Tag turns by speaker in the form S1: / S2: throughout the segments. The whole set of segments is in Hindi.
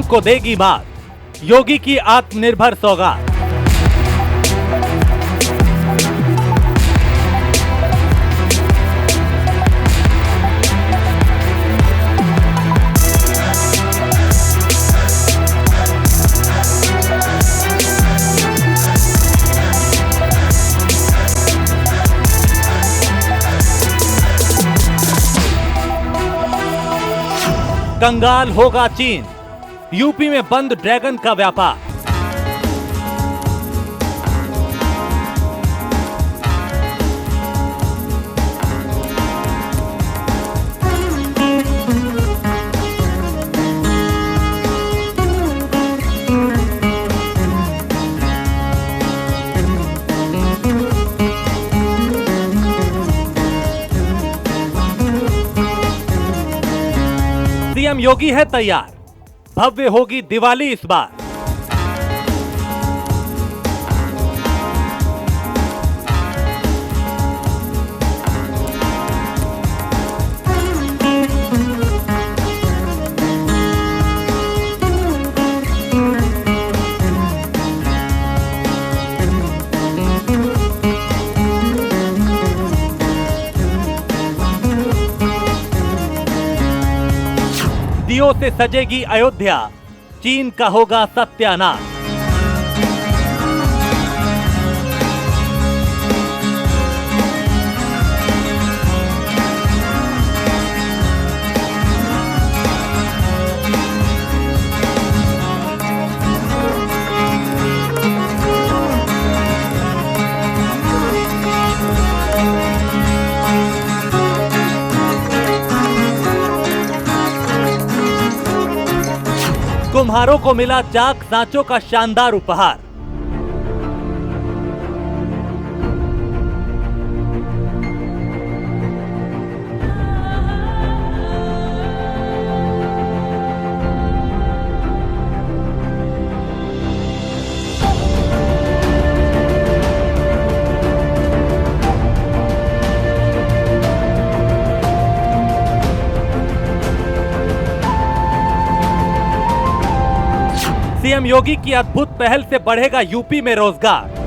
S1: पीएम को देगी मात, योगी की आत्मनिर्भर सौगात। कंगाल होगा चीन, यूपी में बंद ड्रैगन का व्यापार। सीएम योगी है तैयार, भव्य होगी दिवाली इस बार। दियों से सजेगी अयोध्या, चीन का होगा सत्यानाश। कुम्हारों को मिला चाक सांचों का शानदार उपहार। सीएम योगी की अद्भुत पहल से बढ़ेगा यूपी में रोजगार।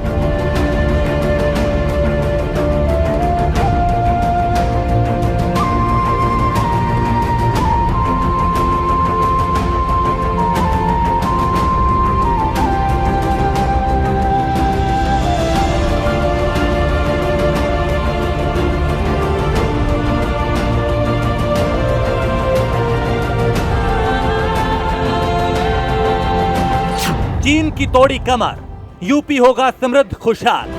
S1: चीन की तोड़ी कमर, यूपी होगा समृद्ध खुशहाल।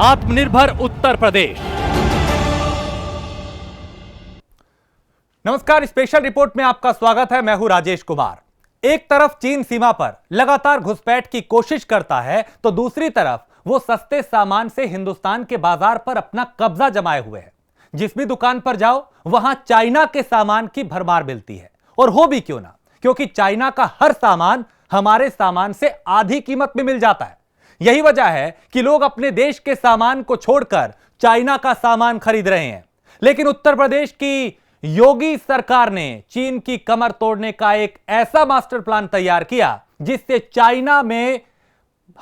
S1: आत्मनिर्भर उत्तर प्रदेश।
S2: नमस्कार, स्पेशल रिपोर्ट में आपका स्वागत है। मैं हूं राजेश कुमार। एक तरफ चीन सीमा पर लगातार घुसपैठ की कोशिश करता है तो दूसरी तरफ वो सस्ते सामान से हिंदुस्तान के बाजार पर अपना कब्जा जमाए हुए है। जिस भी दुकान पर जाओ वहां चाइना के सामान की भरमार मिलती है, और हो भी क्यों ना, क्योंकि चाइना का हर सामान हमारे सामान से आधी कीमत में मिल जाता है। यही वजह है कि लोग अपने देश के सामान को छोड़कर चाइना का सामान खरीद रहे हैं। लेकिन उत्तर प्रदेश की योगी सरकार ने चीन की कमर तोड़ने का एक ऐसा मास्टर प्लान तैयार किया जिससे चाइना में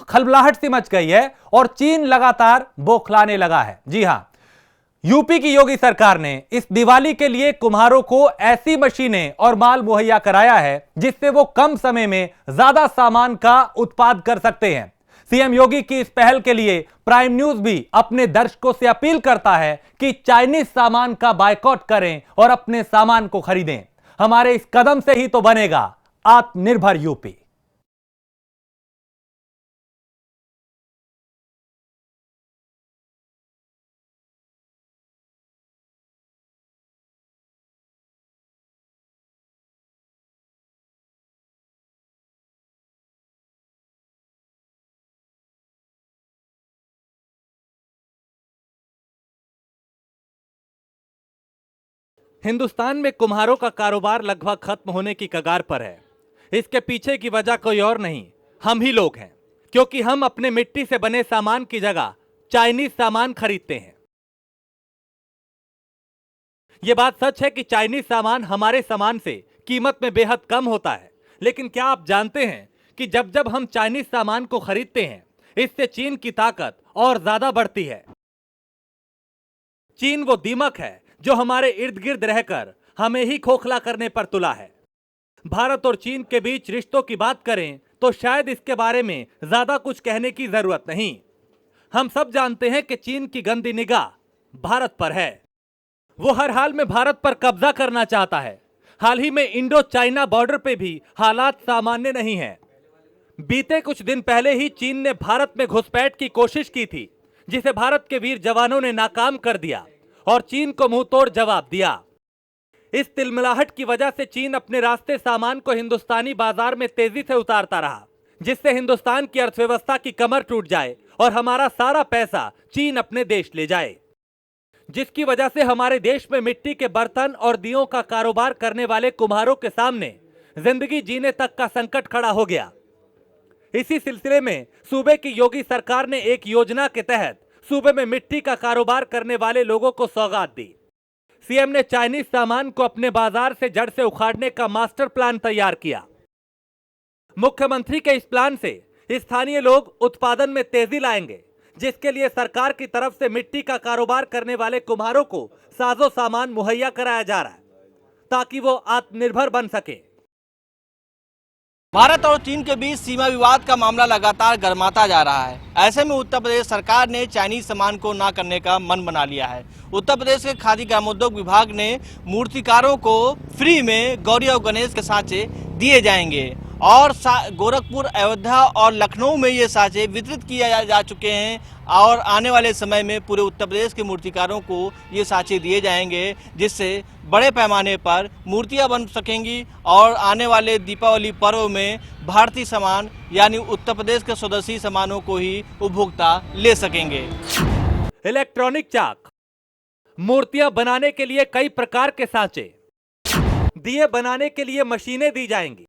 S2: खलबलाहट सी मच गई है और चीन लगातार बौखलाने लगा है। जी हां, यूपी की योगी सरकार ने इस दिवाली के लिए कुम्हारों को ऐसी मशीनें और माल मुहैया कराया है जिससे वो कम समय में ज्यादा सामान का उत्पाद कर सकते हैं। सीएम योगी की इस पहल के लिए प्राइम न्यूज भी अपने दर्शकों से अपील करता है कि चाइनीज सामान का बायकॉट करें और अपने सामान को खरीदें। हमारे इस कदम से ही तो बनेगा आत्मनिर्भर यूपी।
S1: हिंदुस्तान में कुम्हारों का कारोबार लगभग खत्म होने की कगार पर है। इसके पीछे की वजह कोई और नहीं, हम ही लोग हैं, क्योंकि हम अपने मिट्टी से बने सामान की जगह चाइनीज सामान खरीदते हैं। यह बात सच है कि चाइनीज सामान हमारे सामान से कीमत में बेहद कम होता है, लेकिन क्या आप जानते हैं कि जब जब हम चाइनीज सामान को खरीदते हैं, इससे चीन की ताकत और ज्यादा बढ़ती है। चीन वो दीमक है जो हमारे इर्द गिर्द रहकर हमें ही खोखला करने पर तुला है। भारत और चीन के बीच रिश्तों की बात करें तो शायद इसके बारे में ज्यादा कुछ कहने की जरूरत नहीं। हम सब जानते हैं कि चीन की गंदी निगाह भारत पर है। वो हर हाल में भारत पर कब्जा करना चाहता है। हाल ही में इंडो चाइना बॉर्डर पे भी हालात सामान्य नहीं है। बीते कुछ दिन पहले ही चीन ने भारत में घुसपैठ की कोशिश की थी, जिसे भारत के वीर जवानों ने नाकाम कर दिया और चीन को मुंहतोड़ जवाब दिया। इस तिलमिलाहट की वजह से चीन अपने रास्ते सामान को हिंदुस्तानी बाजार में तेजी से उतारता रहा, जिससे हिंदुस्तान की अर्थव्यवस्था की कमर टूट जाए और हमारा सारा पैसा चीन अपने देश ले जाए, जिसकी वजह से हमारे देश में मिट्टी के बर्तन और दियों का कारोबार करने वाले कुम्हारों के सामने जिंदगी जीने तक का संकट खड़ा हो गया। इसी सिलसिले में सूबे की योगी सरकार ने एक योजना के तहत सूबे में मिट्टी का कारोबार करने वाले लोगों को सौगात दी। सीएम ने चाइनीज सामान को अपने बाजार से जड़ से उखाड़ने का मास्टर प्लान तैयार किया। मुख्यमंत्री के इस प्लान से स्थानीय लोग उत्पादन में तेजी लाएंगे, जिसके लिए सरकार की तरफ से मिट्टी का कारोबार करने वाले कुम्हारों को साजो सामान मुहैया कराया जा रहा है, ताकि वो आत्मनिर्भर बन सके।
S3: भारत और चीन के बीच सीमा विवाद का मामला लगातार गर्माता जा रहा है। ऐसे में उत्तर प्रदेश सरकार ने चाइनीज सामान को ना करने का मन बना लिया है। उत्तर प्रदेश के खादी ग्रामोद्योग विभाग ने मूर्तिकारों को फ्री में गौरी और गणेश के सांचे दिए जाएंगे और गोरखपुर, अयोध्या और लखनऊ में ये सांचे वितरित किए जा चुके हैं और आने वाले समय में पूरे उत्तर प्रदेश के मूर्तिकारों को ये सांचे दिए जाएंगे, जिससे बड़े पैमाने पर मूर्तियां बन सकेंगी और आने वाले दीपावली पर्व में भारतीय सामान यानी उत्तर प्रदेश के स्वदेशी सामानों को ही उपभोक्ता ले सकेंगे।
S1: इलेक्ट्रॉनिक चाक, मूर्तियां बनाने के लिए कई प्रकार के सांचे, दिए बनाने के लिए मशीनें दी जाएंगी।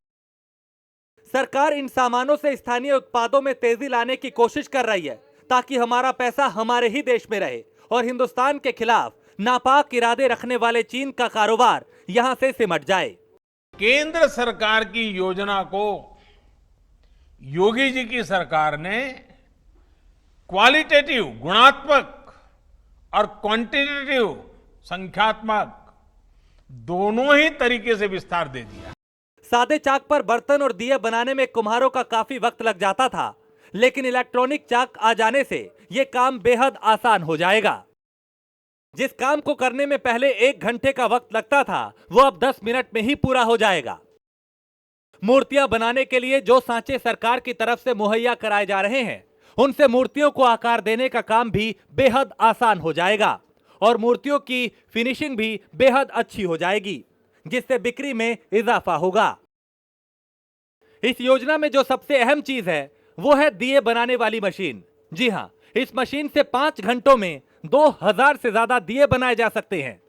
S1: सरकार इन सामानों से स्थानीय उत्पादों में तेजी लाने की कोशिश कर रही है, ताकि हमारा पैसा हमारे ही देश में रहे और हिंदुस्तान के खिलाफ नापाक इरादे रखने वाले चीन का कारोबार यहां से सिमट जाए।
S4: केंद्र सरकार की योजना को योगी जी की सरकार ने क्वालिटेटिव गुणात्मक और क्वांटिटेटिव संख्यात्मक दोनों ही तरीके से विस्तार दे दिया।
S1: सादे चाक पर बर्तन और दिए बनाने में कुम्हारों का काफी वक्त लग जाता था, लेकिन इलेक्ट्रॉनिक चाक आ जाने से यह काम बेहद आसान हो जाएगा। जिस काम को करने में पहले 1 घंटे का वक्त लगता था, वो अब 10 मिनट में ही पूरा हो जाएगा। मूर्तियां बनाने के लिए जो सांचे सरकार की तरफ से मुहैया कराए जा रहे हैं, उनसे मूर्तियों को आकार देने का काम भी बेहद आसान हो जाएगा और मूर्तियों की फिनिशिंग भी बेहद अच्छी हो जाएगी, जिससे बिक्री में इजाफा होगा। इस योजना में जो सबसे अहम चीज है वो है दिए बनाने वाली मशीन। जी हां, इस मशीन से 5 घंटों में 2000 से ज्यादा दिए बनाए जा सकते हैं।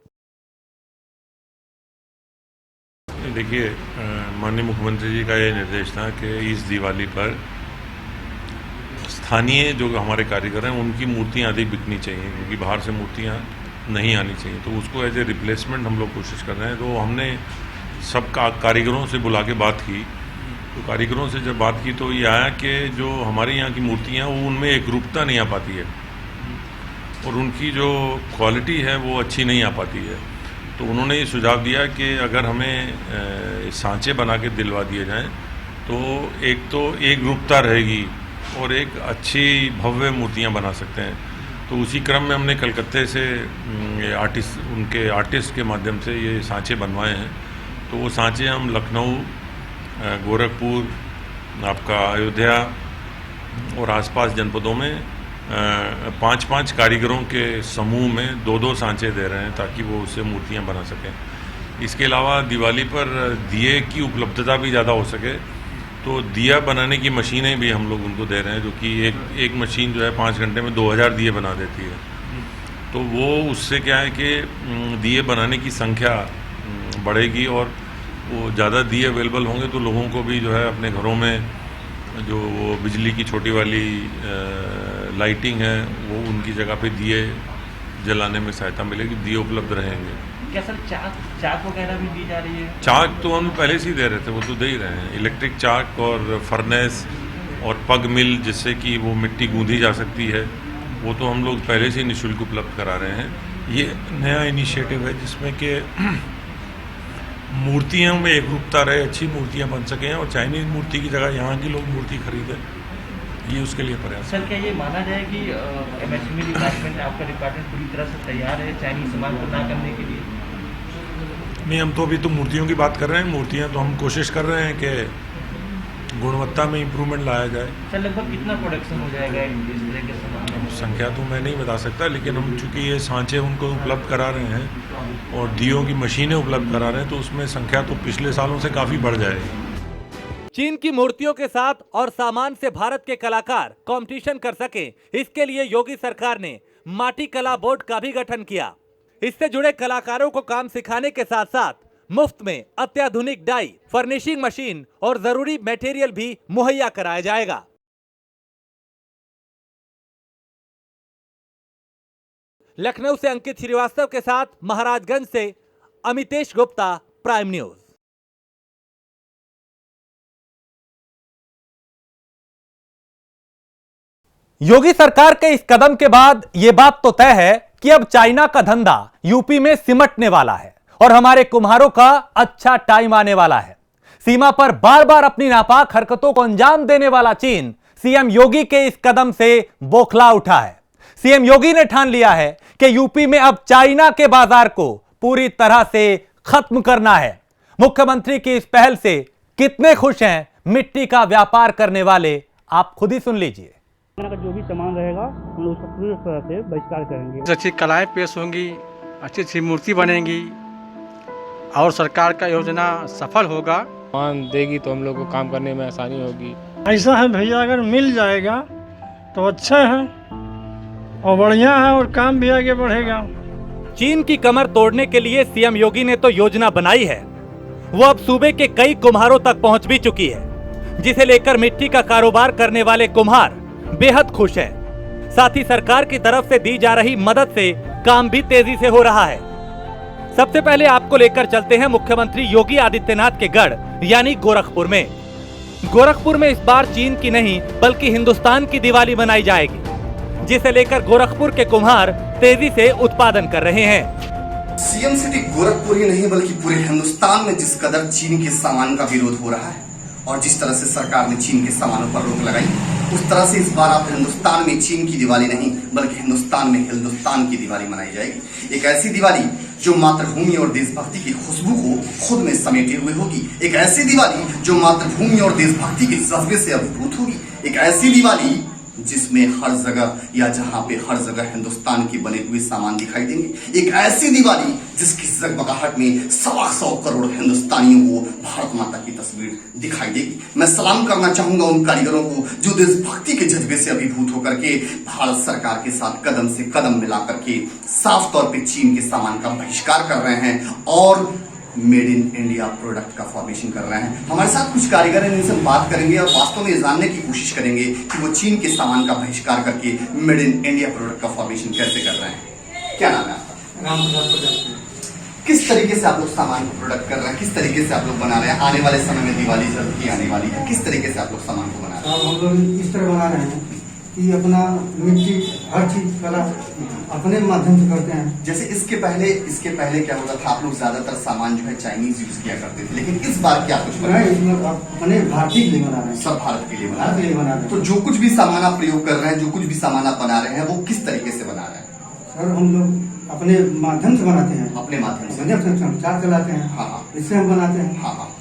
S5: देखिए, माननीय मुख्यमंत्री जी का ये निर्देश था कि इस दिवाली पर स्थानीय जो हमारे कारीगर हैं उनकी मूर्तियां अधिक बिकनी चाहिए, क्योंकि बाहर से मूर्तियां नहीं आनी चाहिए। तो उसको एज ए रिप्लेसमेंट हम लोग कोशिश कर रहे हैं। तो हमने सब कारीगरों से बुला के बात की। तो कारीगरों से जब बात की तो ये आया कि जो हमारे यहाँ की मूर्तियाँ वो उनमें एकरूपता नहीं आ पाती है और उनकी जो क्वालिटी है वो अच्छी नहीं आ पाती है। तो उन्होंने ये सुझाव दिया कि अगर हमें सांचे बना के दिलवा दिए जाएं तो एक रूपता रहेगी और एक अच्छी भव्य मूर्तियां बना सकते हैं। तो उसी क्रम में हमने कलकत्ते से उनके आर्टिस्ट के माध्यम से ये सांचे बनवाए हैं। तो वो सांचे हम लखनऊ, गोरखपुर, आपका अयोध्या और आसपास जनपदों में 5-5 कारीगरों के समूह में 2-2 सांचे दे रहे हैं, ताकि वो उससे मूर्तियां बना सकें। इसके अलावा दिवाली पर दिए की उपलब्धता भी ज़्यादा हो सके तो दिया बनाने की मशीनें भी हम लोग उनको दे रहे हैं, जो कि एक मशीन जो है 5 घंटे में 2000 दिए बना देती है। तो वो उससे क्या है कि दिए बनाने की संख्या बढ़ेगी और वो ज़्यादा दिए अवेलेबल होंगे तो लोगों को भी जो है अपने घरों में जो वो बिजली की छोटी वाली लाइटिंग है वो उनकी जगह पे दिए जलाने में सहायता मिलेगी, दिए उपलब्ध रहेंगे।
S3: क्या सर चाक वगैरह भी दी जा रही है?
S5: चाक तो हम पहले से ही दे रहे थे, वो तो दे ही रहे हैं। इलेक्ट्रिक चाक और फर्नेस और पग मिल जिससे कि वो मिट्टी गूंधी जा सकती है, वो तो हम लोग पहले से ही निःशुल्क उपलब्ध करा रहे हैं।
S4: ये नया इनिशिएटिव है जिसमें कि मूर्तियों में एक रूपता रहे, अच्छी मूर्तियां बन सकें और चाइनीज मूर्ति की जगह यहाँ की लोग मूर्ति खरीदें, ये उसके लिए प्रयास।
S3: सर क्या ये माना जाए कि एमएसएमई डिपार्टमेंट, आपका डिपार्टमेंट पूरी तरह से तैयार है चाइनीज सामान को ना करने के लिए?
S4: नहीं, हम तो अभी तो मूर्तियों की बात कर रहे हैं। मूर्तियां तो हम कोशिश कर रहे हैं कि गुणवत्ता में इम्प्रूवमेंट लाया जाए।
S3: सर लगभग कितना प्रोडक्शन हो जाएगा इस तरह के सामान?
S4: संख्या तो मैं नहीं बता सकता, लेकिन हम चूँकि ये सांचे उनको उपलब्ध करा रहे हैं और दियों की मशीनें उपलब्ध करा रहे हैं तो उसमें संख्या तो पिछले सालों से काफ़ी बढ़ जाएगी।
S1: चीन की मूर्तियों के साथ और सामान से भारत के कलाकार कंपटीशन कर सके, इसके लिए योगी सरकार ने माटी कला बोर्ड का भी गठन किया। इससे जुड़े कलाकारों को काम सिखाने के साथ साथ मुफ्त में अत्याधुनिक डाई, फर्निशिंग मशीन और जरूरी मटेरियल भी मुहैया कराया जाएगा। लखनऊ से अंकित श्रीवास्तव के साथ महाराजगंज से अमितेश गुप्ता, प्राइम न्यूज।
S2: योगी सरकार के इस कदम के बाद यह बात तो तय है कि अब चाइना का धंधा यूपी में सिमटने वाला है और हमारे कुम्हारों का अच्छा टाइम आने वाला है। सीमा पर बार बार अपनी नापाक हरकतों को अंजाम देने वाला चीन सीएम योगी के इस कदम से बौखला उठा है। सीएम योगी ने ठान लिया है कि यूपी में अब चाइना के बाजार को पूरी तरह से खत्म करना है। मुख्यमंत्री की इस पहल से कितने खुश हैं मिट्टी का व्यापार करने वाले, आप खुद ही सुन लीजिए।
S6: का जो भी सामान रहेगा हम उसका पूरी तरह से बहिष्कार करेंगे।
S7: अच्छी कलाएं पेश होंगी, अच्छी अच्छी मूर्ति बनेंगी और सरकार का योजना सफल होगा।
S8: सामान देगी तो हम लोग को काम करने में आसानी होगी।
S6: ऐसा है भैया, अगर मिल जाएगा तो अच्छा है और बढ़िया है और काम भी आगे बढ़ेगा।
S1: चीन की कमर तोड़ने के लिए सीएम योगी ने तो योजना बनाई है, वो अब सूबे के कई कुम्हारों तक पहुंच भी चुकी है, जिसे लेकर मिट्टी का कारोबार करने वाले कुम्हार बेहद खुश हैं। साथ ही सरकार की तरफ से दी जा रही मदद से काम भी तेजी से हो रहा है। सबसे पहले आपको लेकर चलते हैं मुख्यमंत्री योगी आदित्यनाथ के गढ़ यानी गोरखपुर में। गोरखपुर में इस बार चीन की नहीं बल्कि हिंदुस्तान की दिवाली मनाई जाएगी, जिसे लेकर गोरखपुर के कुम्हार तेजी से उत्पादन कर रहे हैं।
S9: सीएम सिटी गोरखपुर ही नहीं बल्कि पूरे हिंदुस्तान में जिस कदर चीन के सामान का विरोध हो रहा है और जिस तरह से सरकार ने चीन के सामानों पर रोक लगाई, उस तरह से इस बार आप हिंदुस्तान में चीन की दिवाली नहीं बल्कि हिंदुस्तान में हिंदुस्तान की दिवाली मनाई जाएगी। एक ऐसी दिवाली जो मातृभूमि और देशभक्ति की खुशबू को खुद में समेटे हुए होगी। एक ऐसी दिवाली जो मातृभूमि और देशभक्ति के जज्बे से अभिभूत होगी। एक ऐसी दिवाली जिसमें हर जगह या जहां पे हर जगह हिंदुस्तान के बने हुए सामान दिखाई देंगे। एक ऐसी दिवाली जिसकी जगमगाहट में 125 करोड़ हिंदुस्तानियों को भारत माता की तस्वीर दिखाई देगी। मैं सलाम करना चाहूंगा उन कारीगरों को जो देशभक्ति के जज्बे से अभिभूत होकर के भारत सरकार के साथ कदम से कदम मिला करके साफ तौर पर चीन के सामान का बहिष्कार कर रहे हैं और मेड इन इंडिया प्रोडक्ट का फॉर्मेशन कर रहे हैं। हमारे साथ कुछ कारीगर हैं, इनसे बात करेंगे और वास्तव में जानने की कोशिश करेंगे कि वो चीन के सामान का बहिष्कार करके मेड इन इंडिया प्रोडक्ट का फॉर्मेशन कैसे कर रहे हैं। क्या नाम है आपका?
S10: राम प्रजापति।
S9: किस तरीके से आप लोग सामान को प्रोडक्ट कर रहे हैं, किस तरीके से आप लोग बना रहे हैं? आने वाले समय में दिवाली जल्द ही आने वाली है, किस तरीके से आप लोग सामान को बना रहे हैं?
S10: हम लोग इस तरह बना रहे हैं कि अपना मिट्टी हर चीज कला अपने माध्यम से करते हैं।
S9: जैसे इसके पहले क्या होता था, आप लोग ज्यादातर सामान जो है चाइनीज यूज किया करते थे, लेकिन इस बार क्या कुछ
S10: अपने भारतीय के लिए बना रहे हैं।
S9: सब भारत के लिए बना रहे हैं। तो जो कुछ भी सामान आप प्रयोग कर रहे हैं, जो कुछ भी सामान आप बना रहे हैं, वो किस तरीके से बना रहे हैं?
S10: सर हम लोग अपने माध्यम से बनाते हैं।
S9: अपने माध्यम से
S10: हम चार चलाते हैं।
S9: हाँ,
S10: इससे हम बनाते हैं।
S9: हाँ।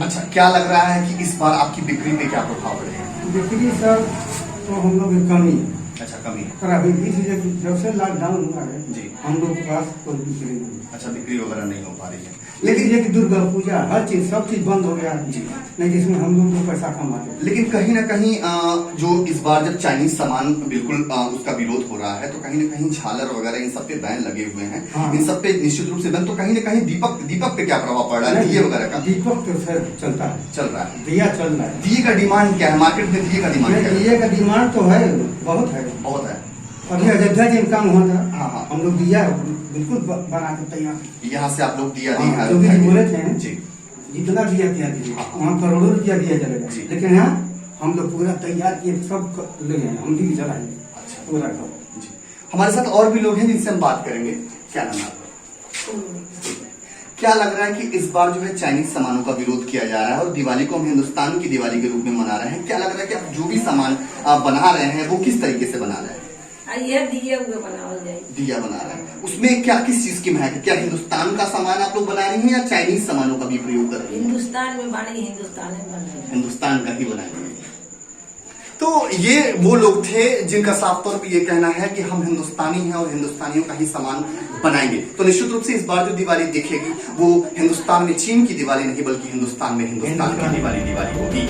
S9: अच्छा, क्या लग रहा है कि इस बार आपकी बिक्री पे क्या प्रभाव पड़ेगा?
S10: बिक्री सर तो हम लोग कमी है।
S9: अच्छा, कमी है
S10: सर। अभी जब से लॉकडाउन हुआ है
S9: जी,
S10: हम लोग के पास कोई बिक्री नहीं।
S9: अच्छा, बिक्री वगैरह नहीं हो पा रही है।
S10: लेकिन ये कि दुर्गा पूजा हर चीज सब चीज बंद हो गया नहीं, जिसमें हम लोग को पैसा कमाते हैं।
S9: लेकिन कहीं ना कहीं जो इस बार जब चाइनीज सामान बिल्कुल उसका विरोध हो रहा है तो कहीं ना कहीं झालर वगैरह इन सब पे बैन लगे हुए हैं।
S10: हाँ।
S9: इन सब पे निश्चित रूप से बैन, तो कहीं ना कहीं दीपक पे क्या प्रभाव पड़ रहा है, दिए वगैरह का?
S10: दीपक तो सर चलता है,
S9: चल रहा है,
S10: दिया चल रहा है।
S9: दिए का डिमांड क्या है मार्केट में? दिए का डिमांड क्या है?
S10: दिए का डिमांड तो है, बहुत है,
S9: बहुत है।
S10: अभी अयोध्या जी में काम हुआ था।
S9: हाँ।
S10: हम लोग दिया बिल्कुल बना के तैयार,
S9: यहाँ से आप लोग दिया
S10: हाँ, जो भी बोले थे
S9: जी,
S10: जितना दिया दीजिए,
S9: हाँ।
S10: वहाँ करोड़ों रुपया दिया चलेगा,
S9: जी।
S10: लेकिन यहाँ हम लोग पूरा तैयार किए, सब ले गए, हम भी चलाएंगे
S9: अच्छा
S10: पूरा।
S9: जी, हमारे साथ और भी लोग हैं जिनसे हम बात करेंगे। क्या नाम है आपका? क्या लग रहा है कि इस बार जो है चाइनीज सामानों का विरोध किया जा रहा है और दिवाली को हम हिंदुस्तान की दिवाली के रूप में मना रहे हैं? क्या लग रहा है कि आप जो भी सामान आप बना रहे हैं वो किस तरीके से बना रहे हैं?
S11: दिया
S9: बना रहे हैं, उसमें क्या किस चीज की महक है? क्या हिंदुस्तान का सामान आप लोग बना रही हैं या चाइनीज सामानों का भी प्रयोग कर रही हैं?
S11: हिंदुस्तान में बने, हिंदुस्तान में बन रही है।
S9: हिंदुस्तान का ही बनाएंगे। तो ये वो लोग थे जिनका साफ तौर पे ये कहना है कि हम हिंदुस्तानी हैं और हिंदुस्तानियों का ही सामान बनाएंगे। तो निश्चित रूप से इस बार जो दिवाली दिखेगी वो हिंदुस्तान में चीन की दिवाली नहीं बल्कि हिंदुस्तान में हिंदुस्तान की दिवाली होगी।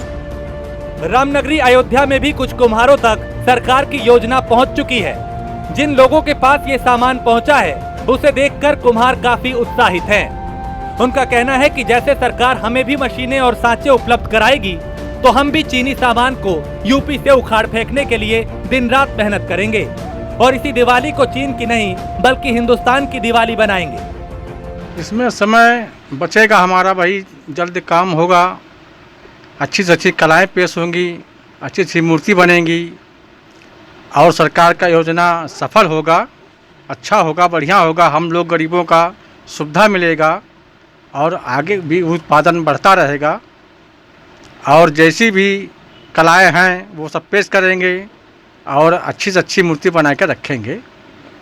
S1: रामनगरी अयोध्या में भी कुछ कुम्हारों तक सरकार की योजना पहुंच चुकी है। जिन लोगों के पास ये सामान पहुंचा है उसे देखकर कुम्हार काफी उत्साहित हैं। उनका कहना है कि जैसे सरकार हमें भी मशीनें और सांचे उपलब्ध कराएगी तो हम भी चीनी सामान को यूपी से उखाड़ फेंकने के लिए दिन रात मेहनत करेंगे और इसी दिवाली को चीन की नहीं बल्कि हिंदुस्तान की दिवाली बनाएंगे।
S7: इसमें समय बचेगा हमारा, भाई जल्द काम होगा, अच्छी से अच्छी कलाएँ पेश होंगी, अच्छी अच्छी मूर्ति बनेंगी और सरकार का योजना सफल होगा, अच्छा होगा, बढ़िया होगा। हम लोग गरीबों का सुविधा मिलेगा और आगे भी उत्पादन बढ़ता रहेगा और जैसी भी कलाएँ हैं वो सब पेश करेंगे और अच्छी से अच्छी मूर्ति बना कर रखेंगे।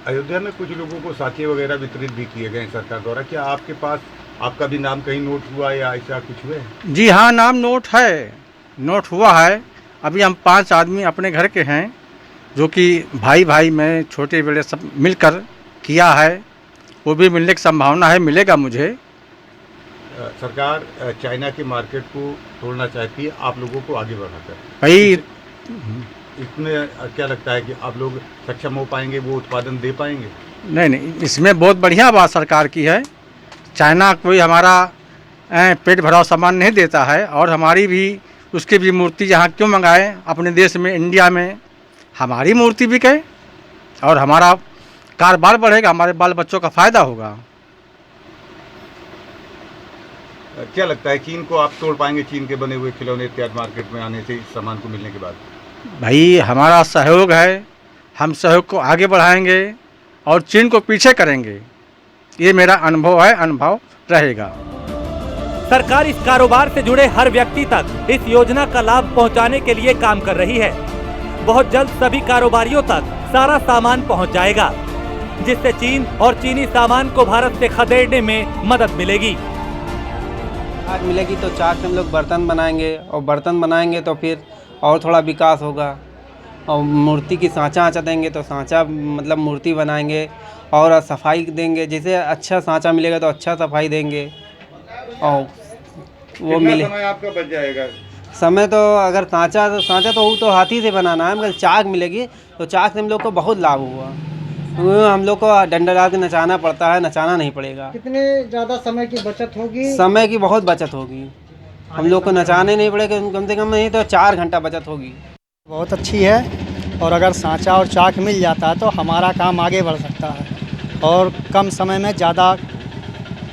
S12: अयोध्या में कुछ लोगों को साथी वगैरह वितरित भी किए गए सरकार द्वारा, क्या आपके पास आपका भी नाम कहीं नोट हुआ या ऐसा कुछ हुआ?
S7: जी हाँ, नाम नोट हुआ है। अभी हम 5 आदमी अपने घर के हैं जो कि भाई में छोटे बड़े सब मिलकर किया है, वो भी मिलने की संभावना है, मिलेगा मुझे।
S12: सरकार चाइना के मार्केट को तोड़ना चाहती है आप लोगों को आगे बढ़ाकर,
S7: भाई
S12: इसमें क्या लगता है कि आप लोग सक्षम हो पाएंगे, वो उत्पादन दे पाएंगे?
S7: नहीं, इसमें बहुत बढ़िया बात सरकार की है। चाइना कोई हमारा पेट भराव सामान नहीं देता है और हमारी भी उसकी भी मूर्ति यहाँ क्यों मंगाए, अपने देश में इंडिया में हमारी मूर्ति बिके और हमारा कारोबार बढ़ेगा, हमारे बाल बच्चों का फ़ायदा होगा।
S12: क्या लगता है चीन को आप तोड़ पाएंगे? चीन के बने हुए खिलौने इत्यादि मार्केट में आने से, इस सामान को मिलने के बाद?
S7: भाई हमारा सहयोग है, हम सहयोग को आगे बढ़ाएंगे और चीन को पीछे करेंगे, ये मेरा अनुभव है, अनुभव रहेगा।
S1: सरकार इस कारोबार से जुड़े हर व्यक्ति तक इस योजना का लाभ पहुंचाने के लिए काम कर रही है। बहुत जल्द सभी कारोबारियों तक सारा सामान पहुंच जाएगा, जिससे चीन और चीनी सामान को भारत से खदेड़ने में मदद मिलेगी।
S13: चाक मिलेगी तो चाक से हम लोग बर्तन बनाएंगे और बर्तन बनाएंगे तो फिर और थोड़ा विकास होगा और मूर्ति की सांचा देंगे तो सांचा मतलब मूर्ति बनाएंगे और सफाई देंगे। जैसे अच्छा सांचा मिलेगा तो अच्छा सफाई देंगे और वो मिले।
S12: समय आपका बच जाएगा?
S13: समय तो अगर सांचा तो हाथी से बनाना है, मगर चाक मिलेगी तो चाक से हम लोग को बहुत लाभ हुआ। हम लोग को डंडा डाल के नचाना पड़ता है, नचाना नहीं पड़ेगा।
S10: कितने ज़्यादा समय की बचत होगी?
S13: समय की बहुत बचत होगी, हम लोग को नचाने नहीं पड़ेगा, कम से कम नहीं तो 4 घंटा बचत होगी।
S10: बहुत अच्छी है और अगर सांचा और चाक मिल जाता है तो हमारा काम आगे बढ़ सकता है और कम समय में ज़्यादा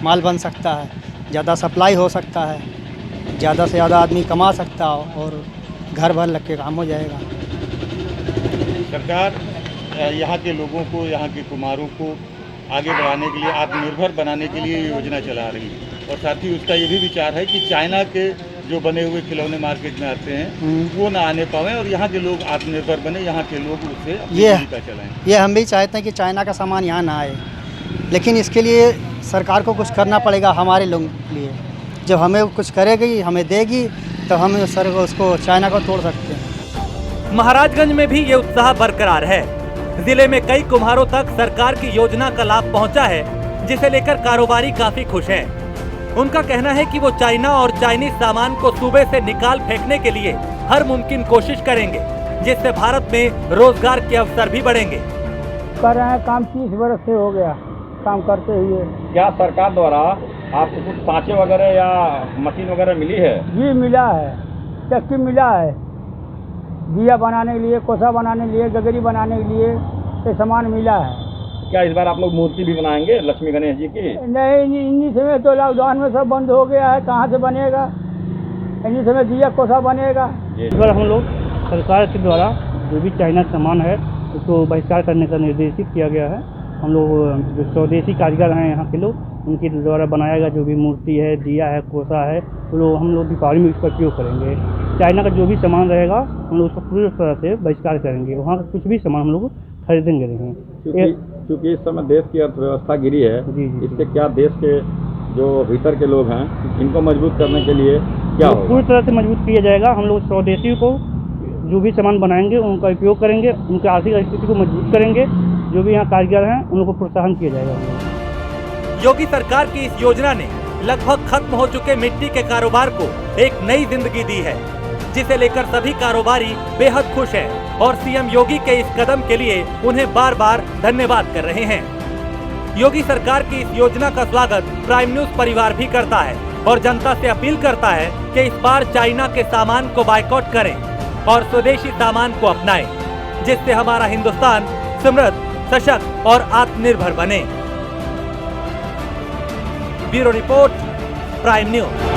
S10: माल बन सकता है, ज़्यादा सप्लाई हो सकता है, ज़्यादा से ज़्यादा आदमी कमा सकता है और घर भर लग के काम हो जाएगा।
S12: सरकार यहाँ के लोगों को, यहाँ के कुम्हारों को आगे बढ़ाने के लिए, आत्मनिर्भर बनाने के लिए योजना चला रही है और साथ ही उसका ये भी विचार है कि चाइना के जो बने हुए खिलौने मार्केट में आते हैं वो ना आने पाएं और यहाँ के लोग आत्मनिर्भर बने, यहाँ के लोग उससे अपनी जीविका चलाएं।
S10: ये हम भी चाहते हैं कि चाइना का सामान यहाँ ना आए, लेकिन इसके लिए सरकार को कुछ करना पड़ेगा हमारे लोगों के लिए। जब हमें कुछ करेगी, हमें देगी, तो हम उसको चाइना को तोड़ सकते हैं।
S1: महाराजगंज में भी ये उत्साह बरकरार है। जिले में कई कुम्हारों तक सरकार की योजना का लाभ पहुंचा है, जिसे लेकर कारोबारी काफी खुश हैं। उनका कहना है कि वो चाइना और चाइनीज सामान को सूबे से निकाल फेंकने के लिए हर मुमकिन कोशिश करेंगे, जिससे भारत में रोजगार के अवसर भी बढ़ेंगे।
S6: कर रहे हैं काम, 30 वर्ष से हो गया काम करते हुए।
S14: क्या सरकार द्वारा आपको कुछ सांचे वगैरह या मशीन वगैरह मिली है?
S6: जी मिला है, चक्की मिला है, दिया बनाने के लिए, कोसा बनाने के लिए, गगरी बनाने के लिए ये सामान मिला है।
S14: क्या इस बार आप लोग मूर्ति भी बनाएंगे लक्ष्मी गणेश जी की?
S6: नहीं, इन्हीं समय तो लॉकडाउन में सब बंद हो गया है, कहाँ से बनेगा? इन्हीं समय दिया कोसा बनेगा।
S14: इस
S6: बार हम लोग सरकार के द्वारा जो भी चाइना सामान है उसको बहिष्कार करने का निर्देशित किया गया है। हम लोग जो स्वदेशी कारीगर हैं यहाँ के लोग, उनके द्वारा बनाया गया जो भी मूर्ति है, दिया है, कोसा है, तो हम लोग दीपावली में इसका उपयोग करेंगे। चाइना का जो भी सामान रहेगा हम लोग उसका पूरी तरह से बहिष्कार करेंगे। वहाँ का कुछ भी सामान हम लोग खरीदेंगे नहीं।
S14: क्योंकि इस समय देश की अर्थव्यवस्था गिरी है, इससे क्या देश के जो भीतर के लोग हैं इनको मजबूत करने के लिए क्या होगा?
S6: पूरी तरह से मजबूत किया जाएगा। हम लोग स्वदेशी को जो भी सामान बनाएंगे उनका उपयोग करेंगे, उनकी आर्थिक स्थिति को मजबूत करेंगे। जो भी यहाँ कारीगर हैं उनको प्रोत्साहन किया जाएगा।
S1: योगी सरकार की इस योजना ने लगभग खत्म हो चुके मिट्टी के कारोबार को एक नई जिंदगी दी है, जिसे लेकर सभी कारोबारी बेहद खुश हैं और सीएम योगी के इस कदम के लिए उन्हें बार बार धन्यवाद कर रहे हैं। योगी सरकार की इस योजना का स्वागत प्राइम न्यूज परिवार भी करता है और जनता से अपील करता है कि इस बार चाइना के सामान को बायकॉट करें और स्वदेशी सामान को अपनाएं, जिससे हमारा हिंदुस्तान समृद्ध, सशक्त और आत्मनिर्भर बने। Bureau report, prime news.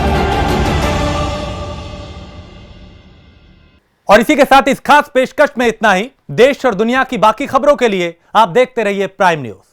S2: और इसी के साथ इस खास पेशकश में इतना ही। देश और दुनिया की बाकी खबरों के लिए आप देखते रहिए प्राइम न्यूज।